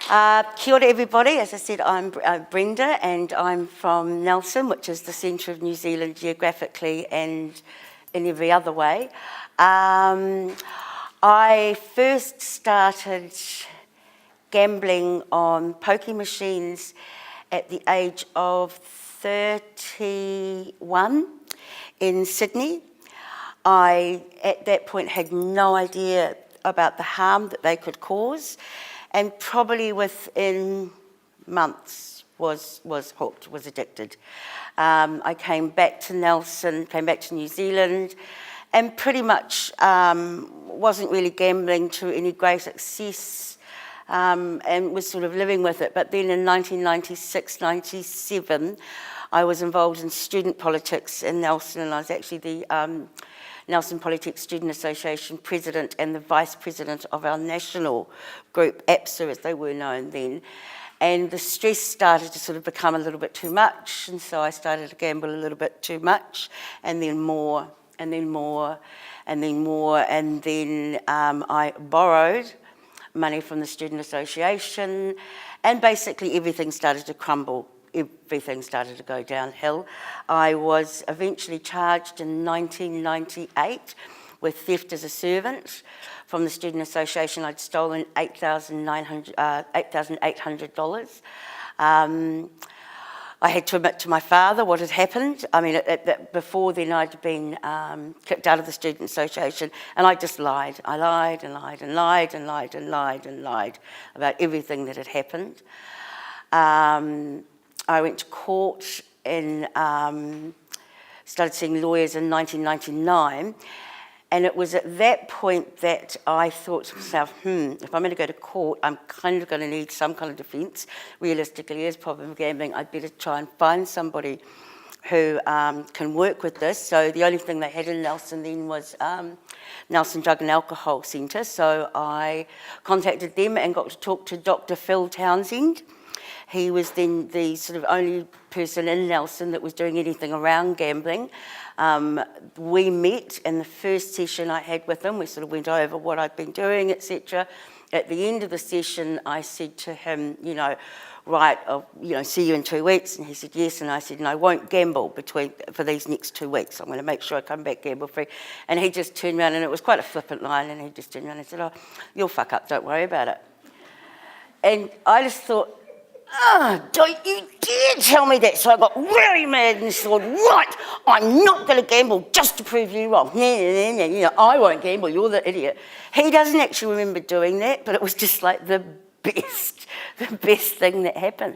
Kia ora everybody. As I said, I'm Brenda and I'm from Nelson, which is the centre of New Zealand geographically and in every other way. I first started gambling on pokie machines at the age of 31 in Sydney. I, at that point, had no idea about the harm that they could cause, and probably within months was hooked, was addicted. I came back to Nelson, came back to New Zealand, and pretty much wasn't really gambling to any great success, and was sort of living with it. But then in 1996, 97, I was involved in student politics in Nelson, and I was actually the Nelson Polytech Student Association president and the vice president of our national group, APSA as they were known then. And the stress started to sort of become a little bit too much, and so I started to gamble a little bit too much, and then more, and then more, and then more, and then I borrowed money from the Student Association, and basically everything started to crumble. Everything started to go downhill. I was eventually charged in 1998 with theft as a servant from the Student Association. I'd stolen $8,800. I had to admit to my father what had happened. I mean, before then I'd been kicked out of the Student Association, and I just lied. I lied and lied and lied and lied and lied and lied about everything that had happened. I went to court and started seeing lawyers in 1999, and it was at that point that I thought to myself, if I'm going to go to court, I'm kind of going to need some kind of defence. Realistically, as problem of gambling, I'd better try and find somebody who can work with this. So the only thing they had in Nelson then was Nelson Drug and Alcohol Centre, so I contacted them and got to talk to Dr. Phil Townsend. He was then the sort of only person in Nelson that was doing anything around gambling. We met, and the first session I had with him, we sort of went over what I'd been doing, etc. At the end of the session, I said to him, right, I'll, see you in 2 weeks. And he said, yes. And I said, and I won't gamble for these next 2 weeks. I'm going to make sure I come back gamble free. And he just turned around, and it was quite a flippant line, and he just turned around and said, oh, you'll fuck up, don't worry about it. And I just thought, don't you dare tell me that. So I got really mad and said, right, I'm not going to gamble just to prove you wrong. I won't gamble, you're the idiot. He doesn't actually remember doing that, but it was just like the best thing that happened.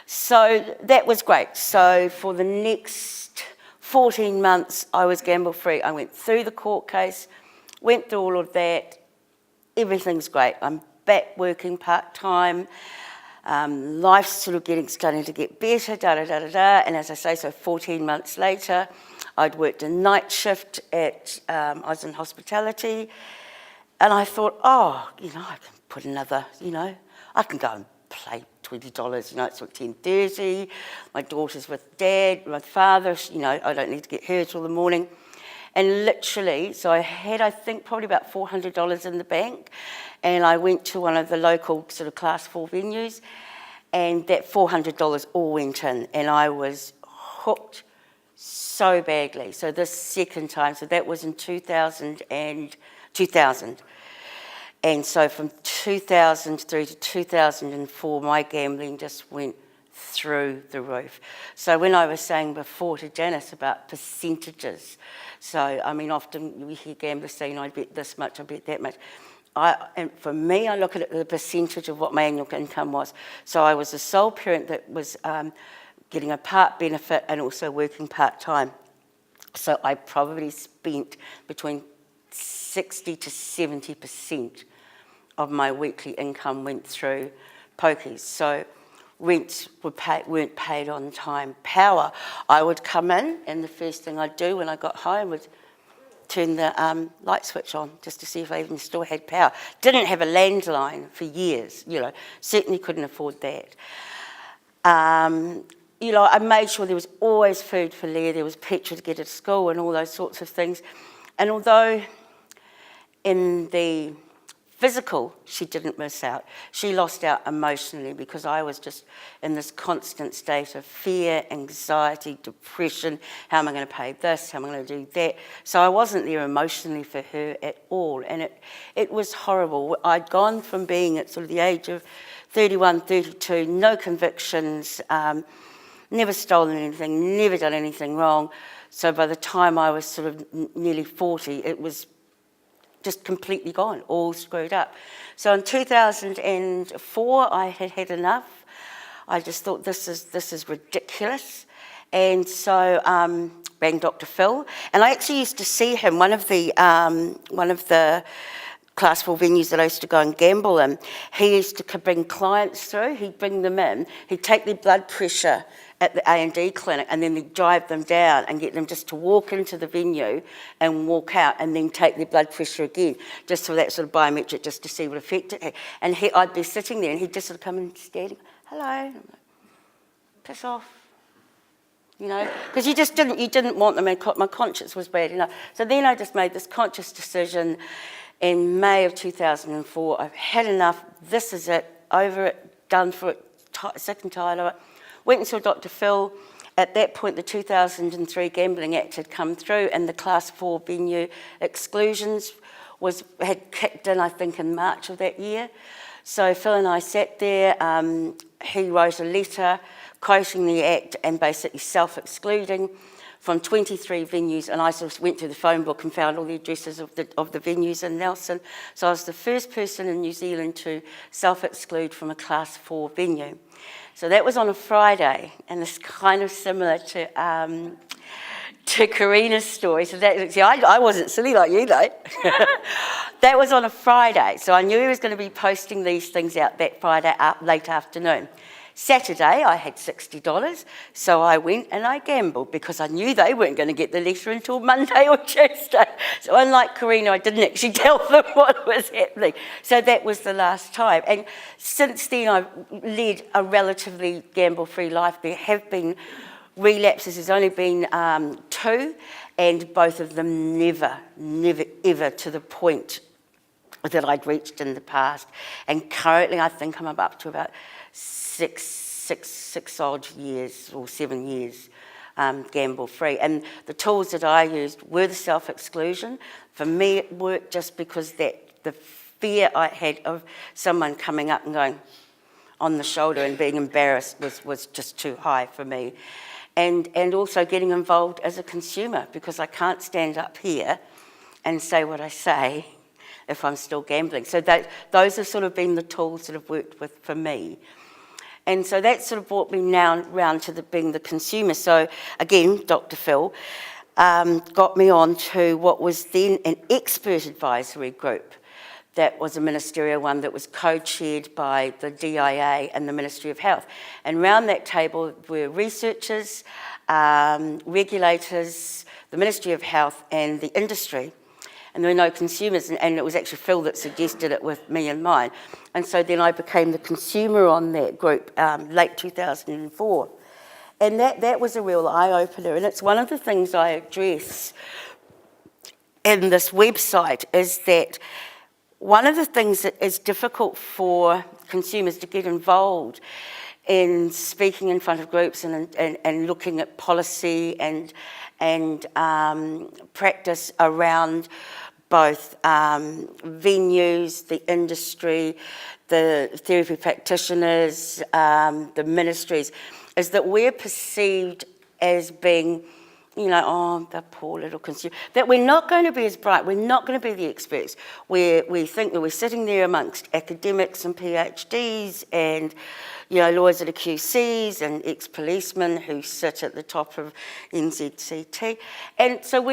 So that was great. So for the next 14 months, I was gamble free. I went through the court case, went through all of that. Everything's great. I'm back working part-time. Life's sort of starting to get better, and as I say, so 14 months later, I'd worked a night shift at, I was in hospitality, and I thought, I can put another, I can go and play $20, it's like 10:30, my daughter's with Dad, my father, I don't need to get her till the morning. And literally, so I had, I think, probably about $400 in the bank, and I went to one of the local sort of class 4 venues, and that $400 all went in, and I was hooked so badly. So this second time, so that was in 2000. And so from 2000 through to 2004, my gambling just went through the roof. So when I was saying before to Janice about percentages, so I mean often we hear gamblers saying, I bet this much, I bet that much. And for me, I look at it the percentage of what my annual income was. So I was a sole parent that was getting a part benefit and also working part-time. So I probably spent between 60 to 70% of my weekly income went through pokies. So rents weren't paid on time. Power, I would come in, and the first thing I'd do when I got home was turn the light switch on just to see if I even still had power. Didn't have a landline for years, certainly couldn't afford that. I made sure there was always food for Leah, there was petrol to get her to school and all those sorts of things. And although in the physical, she didn't miss out. She lost out emotionally because I was just in this constant state of fear, anxiety, depression. How am I going to pay this? How am I going to do that? So I wasn't there emotionally for her at all. And it was horrible. I'd gone from being at sort of the age of 31, 32, no convictions, never stolen anything, never done anything wrong. So by the time I was sort of nearly 40, it was just completely gone, all screwed up. So in 2004, I had had enough. I just thought, this is ridiculous. And so rang Dr. Phil, and I actually used to see him, one of the Class 4 venues that I used to go and gamble in. He used to bring clients through, he'd bring them in, he'd take their blood pressure at the A&D clinic, and then he'd drive them down and get them just to walk into the venue and walk out, and then take their blood pressure again, just for that sort of biometric, just to see what effect it had. And I'd be sitting there, and he'd just sort of come and stand, hello, and I'm like, piss off. You know, because you didn't want them, and my conscience was bad enough. So then I just made this conscious decision in May of 2004. I've had enough, this is it, over it, done for it, sick and tired of it. Went and saw Dr. Phil. At that point, the 2003 Gambling Act had come through, and the Class 4 venue exclusions had kicked in, I think, in March of that year. So Phil and I sat there. He wrote a letter quoting the Act and basically self-excluding from 23 venues, and I sort of went through the phone book and found all the addresses of the venues in Nelson. So I was the first person in New Zealand to self-exclude from a Class 4 venue. So that was on a Friday, and it's kind of similar to Karina's story. So that, see, I wasn't silly like you, though. That was on a Friday, so I knew he was going to be posting these things out that Friday late afternoon. Saturday, I had $60, so I went and I gambled because I knew they weren't going to get the letter until Monday or Tuesday. So unlike Karina, I didn't actually tell them what was happening. So that was the last time. And since then, I've led a relatively gamble-free life. There have been relapses. There's only been 2, and both of them never, ever to the point that I'd reached in the past. And currently, I think I'm up to about six odd years or 7 years gamble free. And the tools that I used were the self-exclusion. For me, it worked just because the fear I had of someone coming up and going on the shoulder and being embarrassed was just too high for me. And also getting involved as a consumer, because I can't stand up here and say what I say if I'm still gambling. So those have sort of been the tools that have worked for me. And so that sort of brought me now round to being the consumer. So again, Dr. Phil got me on to what was then an expert advisory group. That was a ministerial one that was co-chaired by the DIA and the Ministry of Health. And around that table were researchers, regulators, the Ministry of Health and the industry. And there were no consumers, and it was actually Phil that suggested it with me in mind. And so then I became the consumer on that group, late 2004. And that was a real eye-opener, and it's one of the things I address in this website, is that one of the things that is difficult for consumers to get involved in speaking in front of groups and looking at policy and practice around both venues, the industry, the therapy practitioners, the ministries, is that we're perceived as being, you know, oh, the poor little consumer, that we're not going to be as bright, we're not going to be the experts. We think that we're sitting there amongst academics and PhDs and, you know, lawyers at the QCs and ex-policemen who sit at the top of NZCT. And so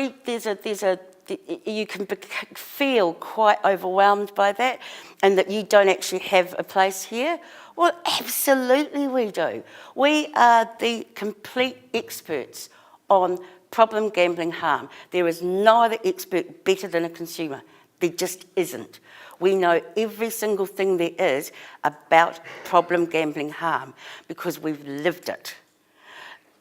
you can feel quite overwhelmed by that, and that you don't actually have a place here. Well, absolutely we do. We are the complete experts on problem gambling harm. There is no other expert better than a consumer. There just isn't. We know every single thing there is about problem gambling harm because we've lived it.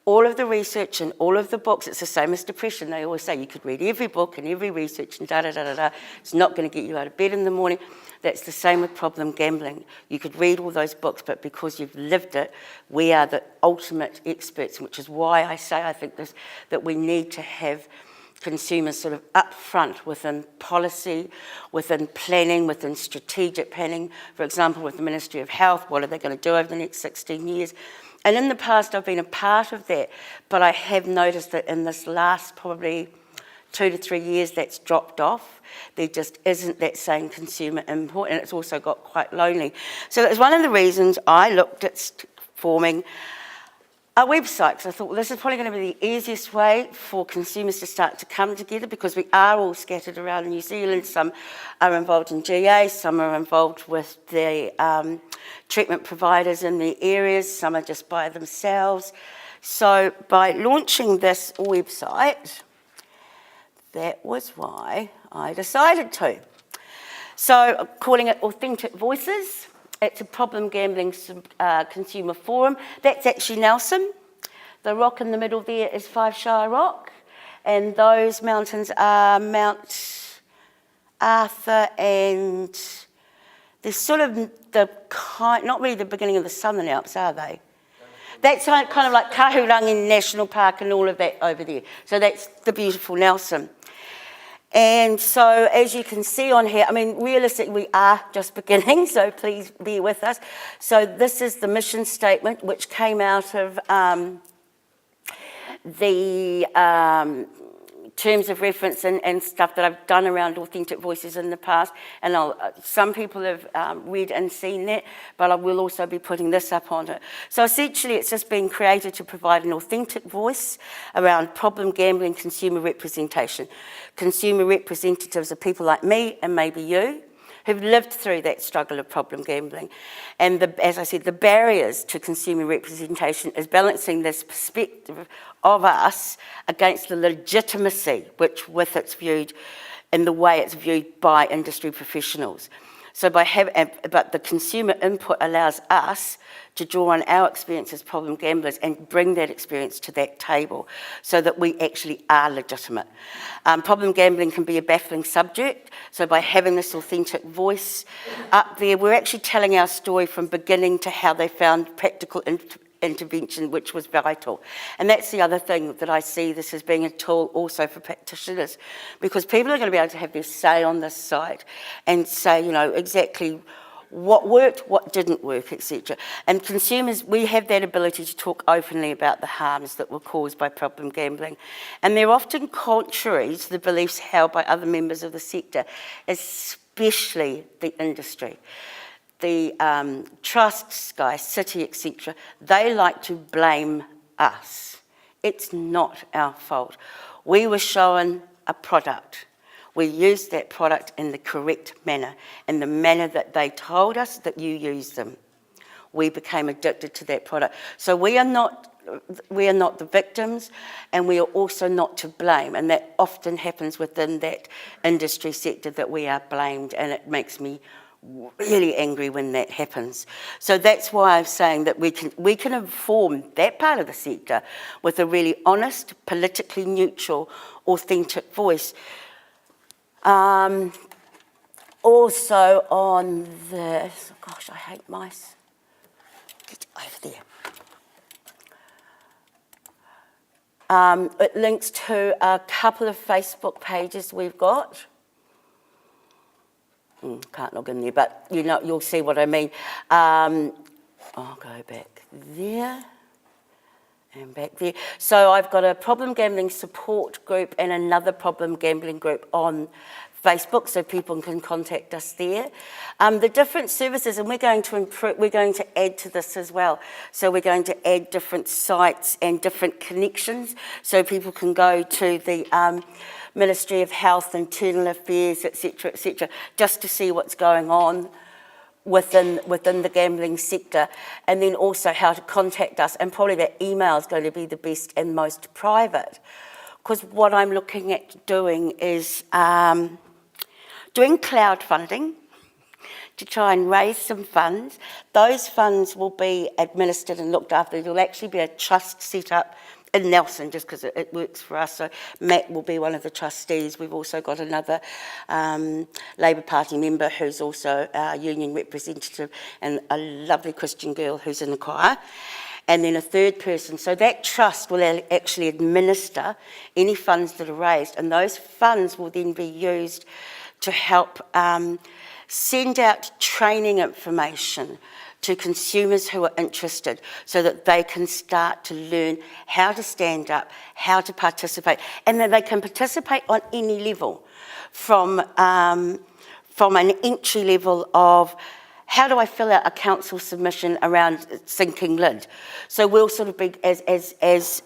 All of the research and all of the books, it's the same as depression. They always say you could read every book and every research and da-da-da-da-da. It's not going to get you out of bed in the morning. That's the same with problem gambling. You could read all those books, but because you've lived it, we are the ultimate experts, which is why I say I think that we need to have consumers sort of up front within policy, within planning, within strategic planning. For example, with the Ministry of Health, what are they going to do over the next 16 years? And in the past, I've been a part of that, but I have noticed that in this last probably 2 to 3 years, that's dropped off. There just isn't that same consumer input, and it's also got quite lonely. So that's one of the reasons I looked at forming a website, because I thought, well, this is probably going to be the easiest way for consumers to start to come together, because we are all scattered around New Zealand. Some are involved in GA, some are involved with the treatment providers in the areas, some are just by themselves. So by launching this website, that was why I decided to. So calling it Authentic Voices. It's a problem gambling consumer forum. That's actually Nelson. The rock in the middle there is Five Shire Rock, and those mountains are Mount Arthur, and they're sort of not really the beginning of the Southern Alps, are they? That's kind of like Kahurangi National Park and all of that over there. So that's the beautiful Nelson. And so, as you can see on here, I mean, realistically, we are just beginning, so please be with us. So this is the mission statement, which came out of the terms of reference and stuff that I've done around Authentic Voices in the past. And some people have read and seen that, but I will also be putting this up on it. So essentially, it's just been created to provide an authentic voice around problem gambling consumer representation. Consumer representatives are people like me and maybe you, who've lived through that struggle of problem gambling. And as I said, the barriers to consumer representation is balancing this perspective of us against the legitimacy with it's viewed in the way it's viewed by industry professionals. So but the consumer input allows us to draw on our experience as problem gamblers and bring that experience to that table so that we actually are legitimate. Problem gambling can be a baffling subject, so by having this authentic voice up there, we're actually telling our story from beginning to how they found practical intervention, which was vital. And that's the other thing that I see this as being a tool also for practitioners, because people are going to be able to have their say on this site and say, you know, exactly what worked, what didn't work, etc. And consumers, we have that ability to talk openly about the harms that were caused by problem gambling. And they're often contrary to the beliefs held by other members of the sector, especially the industry. The trusts, Sky City, etc., they like to blame us. It's not our fault. We were shown a product. We used that product in the correct manner, in the manner that they told us that you use them. We became addicted to that product. So we are not the victims, and we are also not to blame. And that often happens within that industry sector, that we are blamed, and it makes me really angry when that happens. So that's why I'm saying that we can inform that part of the sector with a really honest, politically neutral, authentic voice. Also on this, gosh, I hate mice. Get over there. It links to a couple of Facebook pages we've got. Can't log in there, but you know, you'll see what I mean. I'll go back there and back there. So I've got a problem gambling support group and another problem gambling group on Facebook, so people can contact us there. The different services, and we're going to add to this as well. So we're going to add different sites and different connections, so people can go to the Ministry of Health, Internal Affairs, etc., just to see what's going on within the gambling sector, and then also how to contact us. And probably that email is going to be the best and most private, because what I'm looking at doing is doing crowdfunding to try and raise some funds. Those funds will be administered and looked after. There will actually be a trust set up in Nelson, just because it works for us. So Matt will be one of the trustees. We've also got another Labour Party member who's also our union representative, and a lovely Christian girl who's in the choir. And then a third person. So that trust will actually administer any funds that are raised, and those funds will then be used to help send out training information to consumers who are interested, so that they can start to learn how to stand up, how to participate, and then they can participate on any level, from an entry level of how do I fill out a council submission around sinking lid. So we'll sort of be, as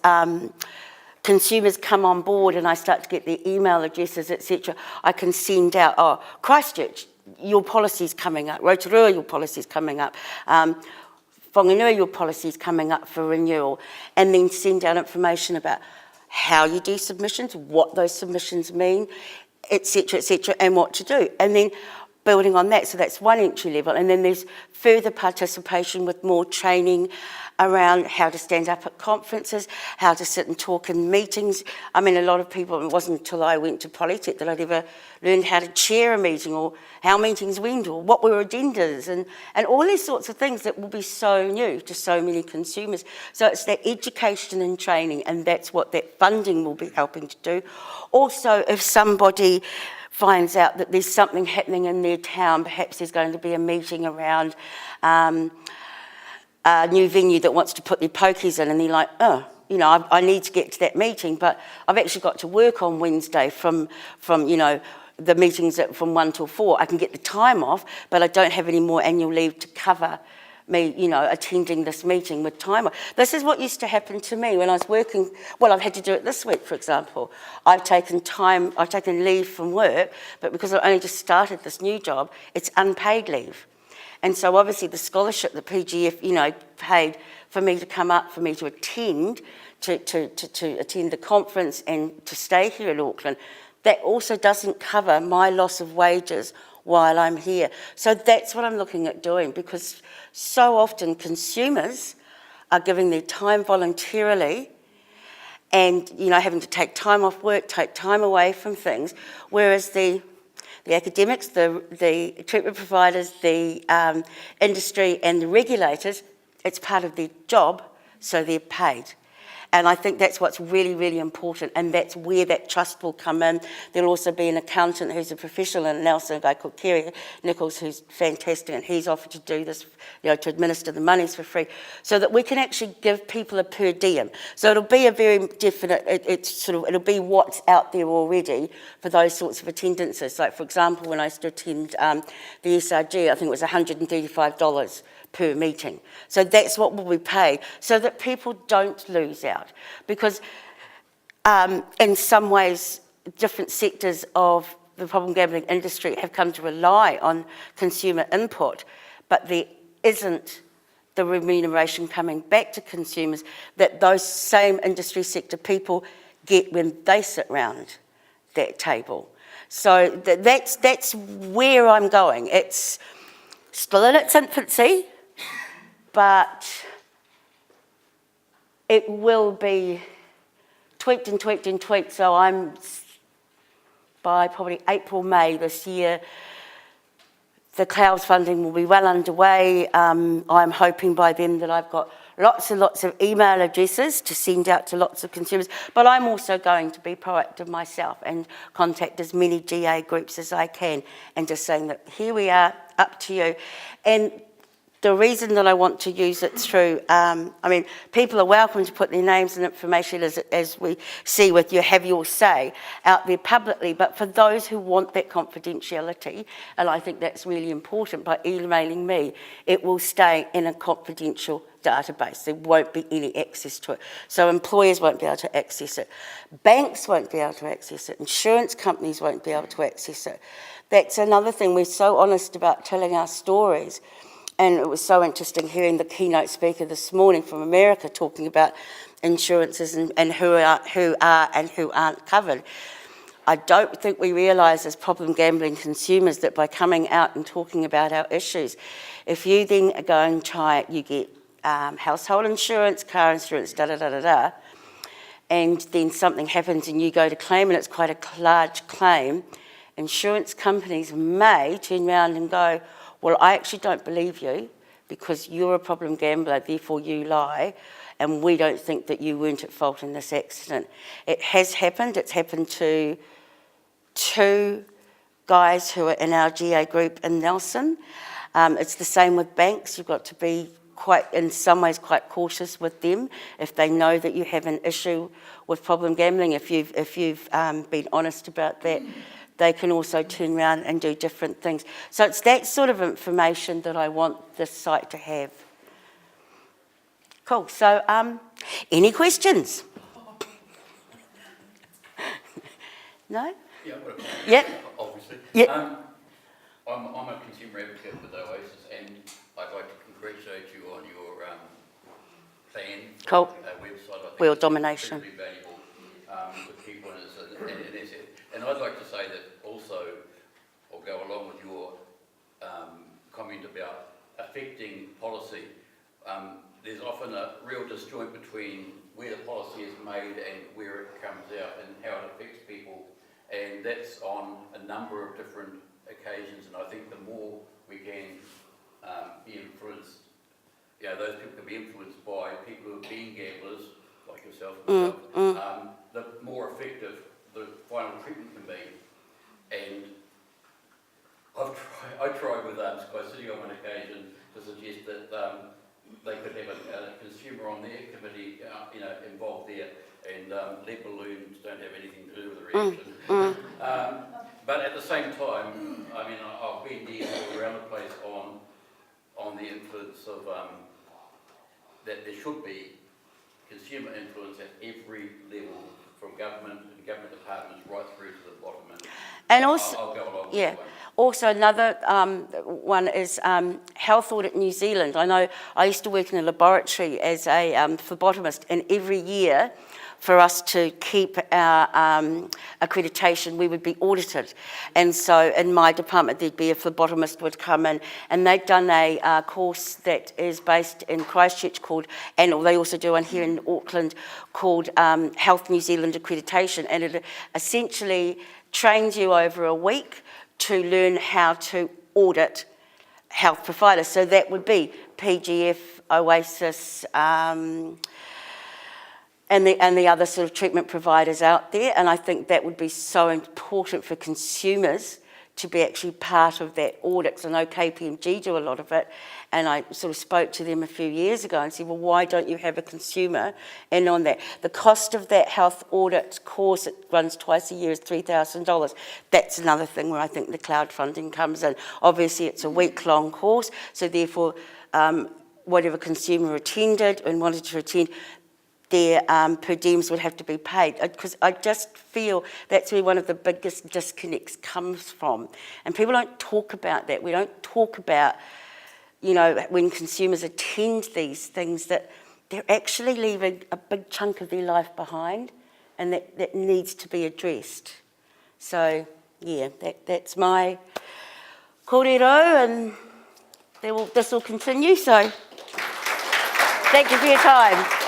consumers come on board and I start to get their email addresses, etc., I can send out, oh, Christchurch, your policy's coming up, Rotorua, your policy's coming up, Whanganui, your policy's coming up for renewal, and then send out information about how you do submissions, what those submissions mean, etc., and what to do. And then building on that, so that's one entry level, and then there's further participation with more training around how to stand up at conferences, how to sit and talk in meetings. I mean, a lot of people, it wasn't until I went to Polytech that I'd ever learned how to chair a meeting, or how meetings went, or what were agendas, and all these sorts of things that will be so new to so many consumers. So it's that education and training, and that's what that funding will be helping to do. Also, if somebody finds out that there's something happening in their town, perhaps there's going to be a meeting around a new venue that wants to put their pokies in, and they're like, oh, you know, I need to get to that meeting, but I've actually got to work on Wednesday from you know, the meetings from 1 till 4. I can get the time off, but I don't have any more annual leave to cover me, you know, attending this meeting with time off. This is what used to happen to me when I was working. Well, I've had to do it this week, for example. I've taken leave from work, but because I only just started this new job, it's unpaid leave. And so obviously the scholarship that PGF, you know, paid for me to come up, for me to attend, to attend the conference and to stay here in Auckland, that also doesn't cover my loss of wages while I'm here. So that's what I'm looking at doing, because so often consumers are giving their time voluntarily and, you know, having to take time off work, take time away from things, whereas the academics, the treatment providers, the industry and the regulators, it's part of their job, so they're paid. And I think that's what's really, really important, and that's where that trust will come in. There'll also be an accountant who's a professional in Nelson, a guy called Kerry Nichols, who's fantastic, and he's offered to do this, you know, to administer the monies for free, so that we can actually give people a per diem. So it'll be a very definite, it'll be what's out there already for those sorts of attendances. Like, for example, when I used to attend the SRG, I think it was $135 per meeting. So that's what will be paid, so that people don't lose out. Because in some ways, different sectors of the problem gambling industry have come to rely on consumer input, but there isn't the remuneration coming back to consumers that those same industry sector people get when they sit round that table. So that's where I'm going. It's still in its infancy, but it will be tweaked and tweaked and tweaked. So I'm, by probably April, May this year, the clouds funding will be well underway. I'm hoping by then that I've got lots and lots of email addresses to send out to lots of consumers, but I'm also going to be proactive myself and contact as many GA groups as I can, and just saying that here we are, up to you. And the reason that I want to use it through, I mean, people are welcome to put their names and information, as we see with you, have your say out there publicly, but for those who want that confidentiality, and I think that's really important, by emailing me, it will stay in a confidential database. There won't be any access to it. So employers won't be able to access it. Banks won't be able to access it. Insurance companies won't be able to access it. That's another thing. We're so honest about telling our stories. And it was so interesting hearing the keynote speaker this morning from America talking about insurances and who are and who aren't covered. I don't think we realise as problem gambling consumers that by coming out and talking about our issues, if you then go and try it, you get household insurance, car insurance, and then something happens and you go to claim and it's quite a large claim, insurance companies may turn around and go, well, I actually don't believe you because you're a problem gambler, therefore you lie, and we don't think that you weren't at fault in this accident. It has happened. It's happened to 2 guys who are in our GA group in Nelson. It's the same with banks. You've got to be in some ways quite cautious with them if they know that you have an issue with problem gambling. If you've been honest about that, they can also turn around and do different things. So it's that sort of information that I want this site to have. Cool. So any questions? No? Yeah, I've got a question. Yep. Obviously. Yep. I'm a consumer advocate with Oasis, and I'd like to congratulate you on your plan. Cool. Website. I think Wheel it's domination. incredibly valuable with people and I'd like to say that also, or go along with your comment about affecting policy. There's often a real disjoint between where the policy is made and where it comes out and how it affects people, and that's on a number of different occasions. And I think the more we can be influenced, those people can be influenced by people who are being gamblers, like yourself, the more effective the final treatment can be. And I tried with Sky City on one occasion to suggest that they could have a consumer on their committee, involved there, and lead balloons don't have anything to do with the reaction. But at the same time, I mean, I've been there all around the place on the influence of that there should be consumer influence at every level, from government and government departments right through to the bottom. And also, I'll go along with yeah. that one. Also, another one is Health Audit New Zealand. I know I used to work in a laboratory as a phlebotomist, and every year, for us to keep our accreditation, we would be audited. And so in my department, there'd be a phlebotomist would come in, and they'd done a course that is based in Christchurch called, and they also do one here in Auckland, called Health New Zealand Accreditation. And it essentially trains you over a week to learn how to audit health providers. So that would be PGF, Oasis, and the other sort of treatment providers out there. And I think that would be so important for consumers to be actually part of that audit. So I know KPMG do a lot of it, and I sort of spoke to them a few years ago and said, well, why don't you have a consumer in on that? The cost of that health audit course, it runs twice a year, is $3,000. That's another thing where I think the cloud funding comes in. Obviously, it's a week-long course, so therefore, whatever consumer attended and wanted to attend, their per diems would have to be paid, because I just feel that's where one of the biggest disconnects comes from. And people don't talk about that. We don't talk about, when consumers attend these things, that they're actually leaving a big chunk of their life behind, and that needs to be addressed. So, yeah, that's my kōrero, and this will continue. So, thank you for your time.